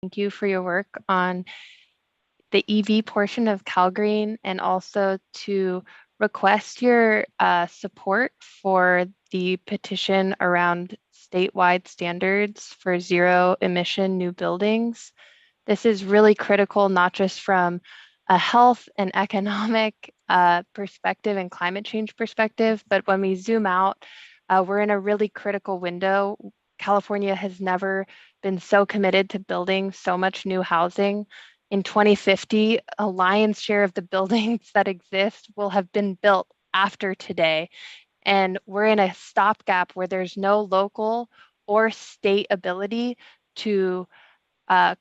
Thank you for your work on the EV portion of CalGreen and also to request your support for the petition around statewide standards for zero emission new buildings. This is really critical, not just from a health and economic perspective and climate change perspective, but when we zoom out, we're in a really critical window. California has never been so committed to building so much new housing. In 2050, a lion's share of the buildings that exist will have been built after today. And we're in a stopgap where there's no local or state ability to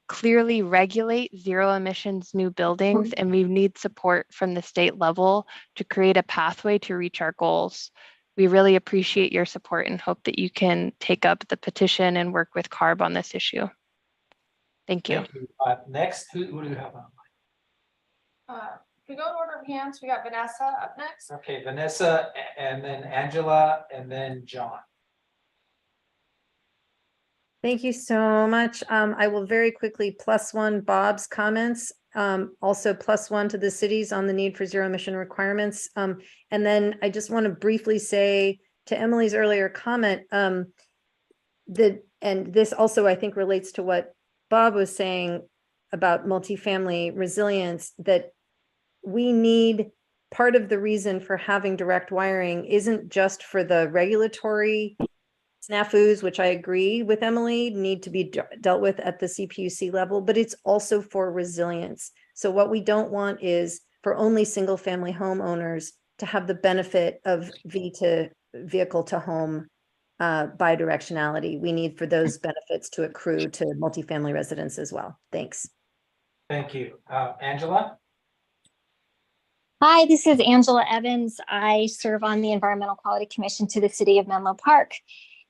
clearly regulate zero emissions new buildings, and we need support from the state level to create a pathway to reach our goals. We really appreciate your support and hope that you can take up the petition and work with CARB on this issue. Thank you. Thank you. Next, who do we have on? We go in order of hands. We got Vanessa up next. Okay, Vanessa, and then Angela, and then John. Thank you so much. I will very quickly +1 Bob's comments, also +1 to the cities on the need for zero emission requirements. And then I just want to briefly say to Emily's earlier comment that, and this also I think relates to what Bob was saying about multifamily resilience, that we need, part of the reason for having direct wiring isn't just for the regulatory snafus, which I agree with Emily, need to be dealt with at the CPUC level, but it's also for resilience. So what we don't want is for only single family homeowners to have the benefit of vehicle to home bidirectionality. We need for those benefits to accrue to multifamily residents as well. Thanks. Thank you. Angela? Hi, this is Angela Evans. I serve on the Environmental Quality Commission to the City of Menlo Park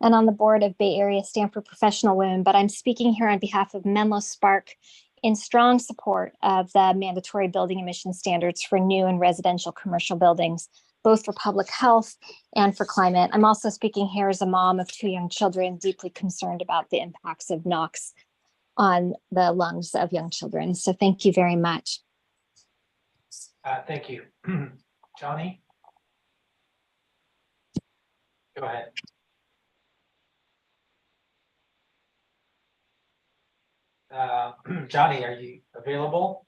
and on the board of Bay Area Stanford Professional Women, but I'm speaking here on behalf of Menlo Spark in strong support of the mandatory building emission standards for new and residential commercial buildings, both for public health and for climate. I'm also speaking here as a mom of 2 young children, deeply concerned about the impacts of NOx on the lungs of young children. So thank you very much. Thank you. Johnny? Go ahead. Johnny, are you available?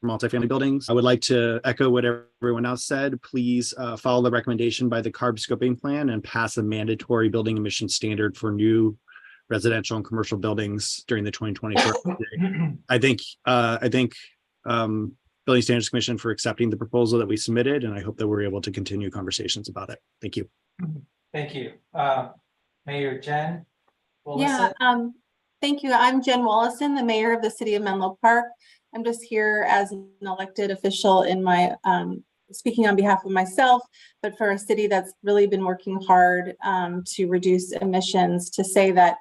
Multifamily buildings. I would like to echo what everyone else said. Please follow the recommendation by the CARB scoping plan and pass a mandatory building emission standard for new residential and commercial buildings during the 2024. I thank Building Standards Commission for accepting the proposal that we submitted, and I hope that we're able to continue conversations about it. Thank you. Thank you. Mayor Jen Willison? Yeah, thank you. I'm Jen Wallison, the mayor of the city of Menlo Park. I'm just here as an elected official in my speaking on behalf of myself, but for a city that's really been working hard to reduce emissions, to say that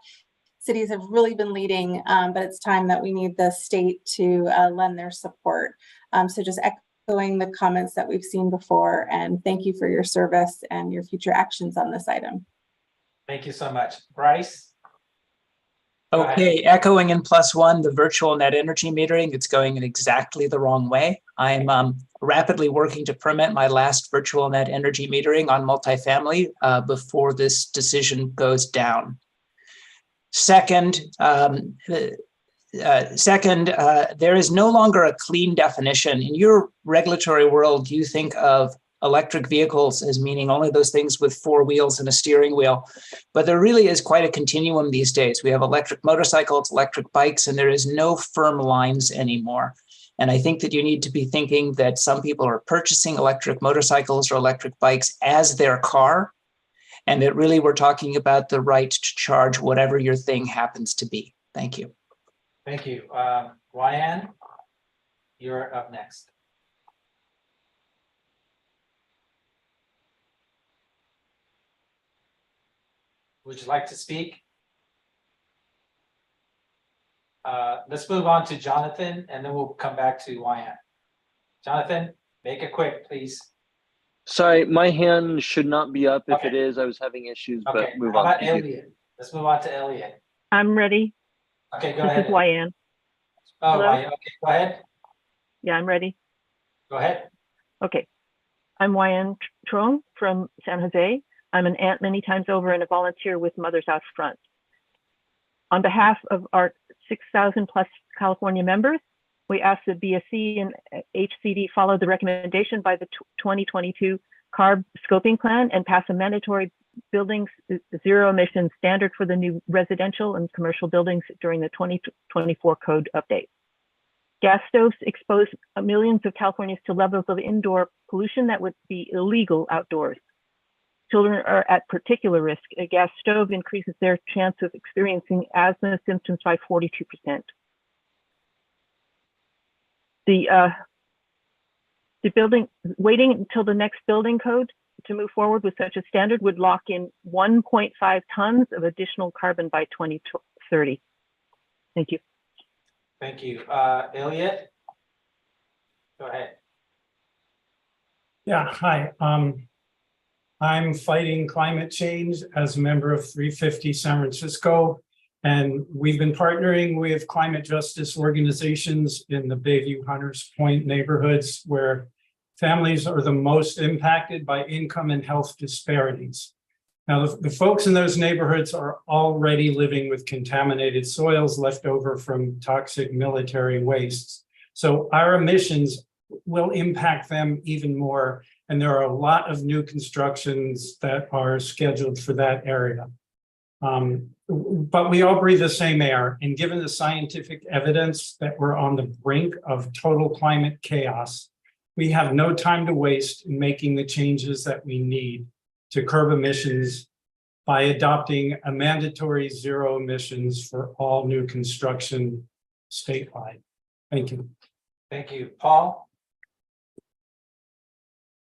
cities have really been leading, but it's time that we need the state to lend their support. So just echoing the comments that we've seen before, and thank you for your service and your future actions on this item. Thank you so much. Bryce? Okay, echoing in +1, the virtual net energy metering, it's going in exactly the wrong way. I'm rapidly working to permit my last virtual net energy metering on multifamily before this decision goes down. Second, there is no longer a clean definition. In your regulatory world, you think of electric vehicles as meaning only those things with 4 wheels and a steering wheel. But there really is quite a continuum these days. We have electric motorcycles, electric bikes, and there is no firm lines anymore. And I think that you need to be thinking that some people are purchasing electric motorcycles or electric bikes as their car, and that really we're talking about the right to charge whatever your thing happens to be. Thank you. Thank you. Ryan, you're up next. Would you like to speak? Let's move on to Jonathan, and then we'll come back to Ryan. Jonathan, make it quick, please. Sorry, my hand should not be up. If Okay. it is, I was having issues, Okay, but move how on. about Elliot? Let's move on to Elliot. I'm ready. Okay, go This ahead. is Wyan. Oh, Hello? Wyan, okay, go ahead. Yeah, I'm ready. Go ahead. Okay. I'm Wyan Trong from San Jose. I'm an aunt many times over and a volunteer with Mothers Out Front. On behalf of our 6,000 plus California members, we ask that BSC and HCD follow the recommendation by the 2022 CARB scoping plan and pass a mandatory buildings zero emission standard for the new residential and commercial buildings during the 2024 code update. Gas stoves expose millions of Californians to levels of indoor pollution that would be illegal outdoors. Children are at particular risk. A gas stove increases their chance of experiencing asthma symptoms by 42%. The building, waiting until the next building code to move forward with such a standard would lock in 1.5 tons of additional carbon by 2030. Thank you. Thank you. Elliot? Go ahead. Yeah, hi. I'm fighting climate change as a member of 350 San Francisco, and we've been partnering with climate justice organizations in the Bayview Hunters Point neighborhoods where families are the most impacted by income and health disparities. Now, the folks in those neighborhoods are already living with contaminated soils left over from toxic military wastes. So our emissions will impact them even more. And there are a lot of new constructions that are scheduled for that area. But we all breathe the same air. And given the scientific evidence that we're on the brink of total climate chaos, we have no time to waste in making the changes that we need to curb emissions by adopting a mandatory zero emissions for all new construction statewide. Thank you. Thank you. Paul?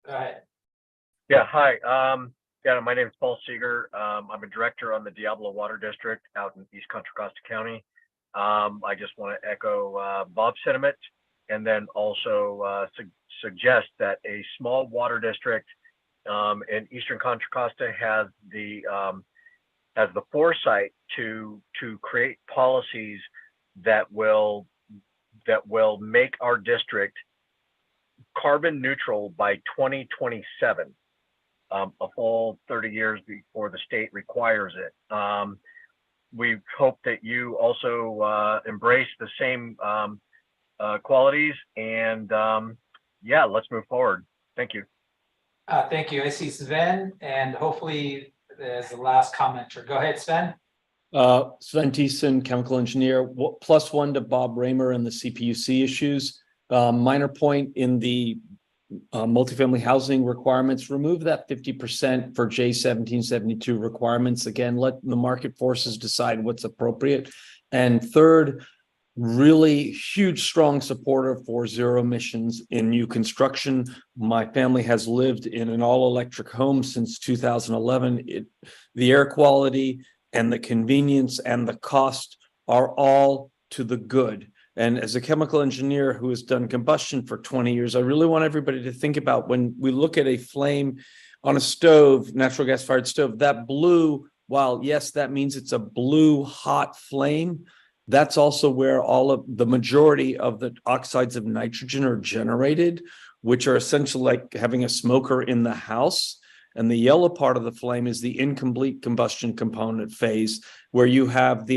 Go ahead. Yeah, hi. Yeah, my name is Paul Seeger. I'm a director on the Diablo Water District out in East Contra Costa County. I just want to echo Bob's sentiment and then also suggest that a small water district in Eastern Contra Costa has the foresight to create policies that will make our district carbon neutral by 2027, a full 30 years before the state requires it. We hope that you also embrace the same qualities and yeah, let's move forward. Thank you. Thank you. I see Sven, and hopefully there's the last commenter. Go ahead, Sven. Sven Thiessen, chemical engineer, +1 to Bob Raymer and the CPUC issues. Minor point in the multifamily housing requirements, remove that 50% for J1772 requirements. Again, let the market forces decide what's appropriate. And third, really huge, strong supporter for zero emissions in new construction. My family has lived in an all-electric home since 2011. The air quality and the convenience and the cost are all to the good. And as a chemical engineer who has done combustion for 20 years, I really want everybody to think about when we look at a flame on a stove, natural gas fired stove, that blue, while yes, that means it's a blue hot flame, that's also where all of the majority of the oxides of nitrogen are generated, which are essentially like having a smoker in the house. And the yellow part of the flame is the incomplete combustion component phase, where you have the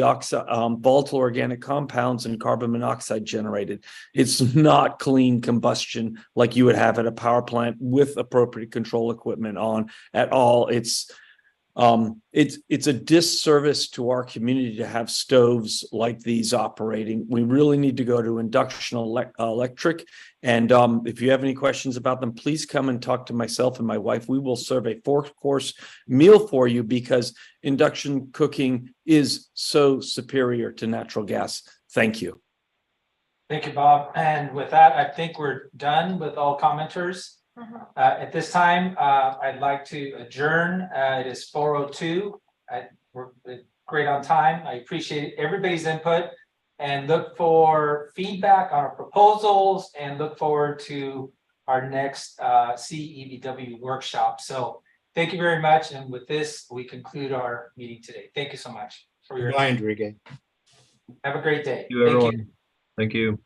volatile organic compounds and carbon monoxide generated. It's not clean combustion like you would have at a power plant with appropriate control equipment on at all. It's a disservice to our community to have stoves like these operating. We really need to go to induction electric. And if you have any questions about them, please come and talk to myself and my wife. We will serve a 4-course meal for you because induction cooking is so superior to natural gas. Thank you. Thank you, Bob. And with that, I think we're done with all commenters. At this time, I'd like to adjourn. It is 4:02. We're great on time. I appreciate everybody's input and look for feedback on our proposals and look forward to our next CEVW workshop. So thank you very much. And with this, we conclude our meeting today. Thank you so much for your time. Have a great day. Thank you, everyone. Thank you.